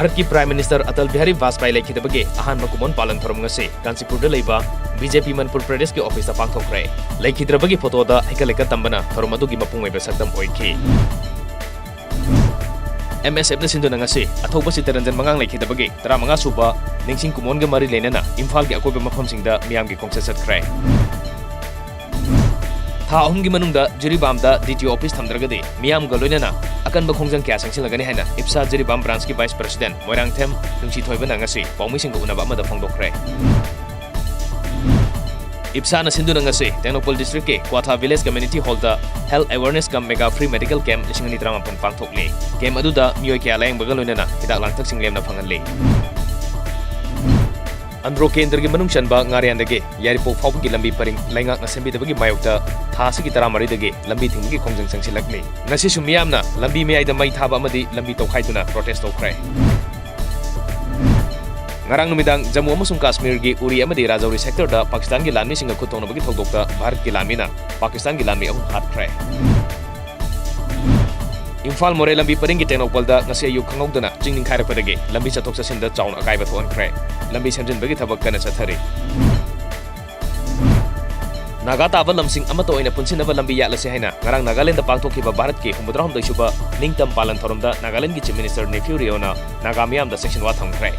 भारत की prime minister Atal Bihari Vajpayee लेखिदबगे Ahaan मकुमन पालन थरम ngasi Kanchipur लेबा बीजेपी मनपुर प्रदेश के ऑफिस पांथोखरे लेखिद्रबगी फोटोदा हेकलेका तंबना थरम अदुगी मपुंग ओइबा सक्तम ओइखि MSF सिंधुना ngasi अथौबा सितरंजन मंगांग लेखिदबगे 15 सुबा निंगसिंग कुमोनगे मरी लेनना इम्फाल के अकोइबा मफमसिंगदा मियामगी खोंगसे सत्खरे था अहुमगी मनुंगदा जिरीबामदा DTO ऑफिस थमद्रगदे मियामगा लोइनना अकनबा खोंजंग क्या संगसिलगनी हैना इप्सा जिरीबाम ब्रांच की vice president Moirangthem Nunsi Thoibana ngasi पाउमिसिंग उनाबा अमदा फोंगदोखरे इप्सा न सिंधुना ngasi टेक्नोपोल डिस्ट्रिक्ट के क्वाथा विलेज कम्युनिटी हॉल दा health awareness cum mega free medical camp 2013 पांथोकले कैंप अदुदा मियोय क्या लायंगबगा लोइनना हिदाक लांगथकसिंग लेमना फंगनले अंद्रो केंद्र की मनुंग चनबा ngaryandage यारिपो फाउबगी लंबी परिंग लाइंगाक नसेंबिदबगी मायोक्ता थासगी 13 लंबी थिंगगी खोंजंग संगसिलकनी ngasi सुमियामना लंबी मेयाइदा मै थाबा अमदी लंबी तौखाइदुना protest तौखरे ngarang numidang Jammu amasung Kashmir gi Uri amadi Rajouri sector da Pakistan gi lanmi singa khuttonabagi thokdokta Bharat gi lanmina Pakistan gi lanmi ahum hatkre Imphal more lambi paringi Technopol da ngasi ayu khangogdana jingning khairakpadagi lambi chathok chasinda chauna akaiba thonkre lambi semjinbagi thabak kana chathari Naga taba lamsing amato oina punsinaba lambi yatlase haina ngarang Nagaland da pangthokhiba Bharat ki 63 suba ningtam palan thoromda Nagaland gi Chief Minister Nephew Riona Nagamiyam da section wa thamkre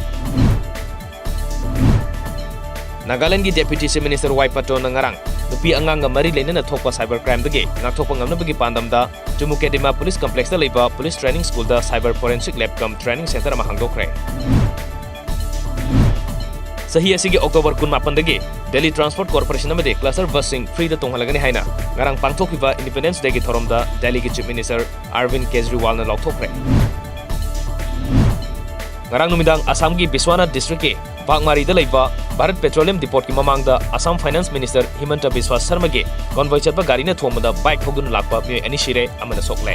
Nagaland की Deputy Chief Minister Waipato Nangarang nupi angang mari leina thokpa cyber crime dage ngakthokpa ngamnabagi pandamda Jammu Kedima Police Complex da leiba Police Training School da Cyber Forensic Lab kam Training Center ma hangdokre Sahi asigi October 18 dage Delhi Transport Corporation amade cluster busing free da tonghalagani haina ngarang pangthokhiba Independence Day gi thoromda Delhi ki Chief Minister Arvind Kejriwal na lauthokre ngarang numidang Assam ki Biswanath District ke Bagmari da leiba Bharat Petroleum Depot ki mamangda Assam Finance Minister Himanta Biswa Sarma ge convoy chatba gari na thomada bike thogdun lakpa mi ani shire amana sokle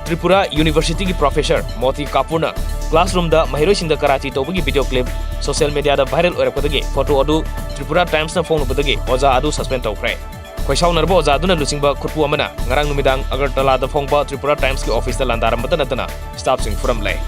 Tripura University ki professor Moti Kapurna classroom da mahiroi singda Karachi tobagi video clip social media da viral oirakpadagi photo adu Tripura Times na phone ubadagi oza adu suspend tawkre Khoisau narbo oza aduna lusingba khutpu amana ngarang numidang Agartala da phongba Tripura Times ki office da landaram batana staff sing from lay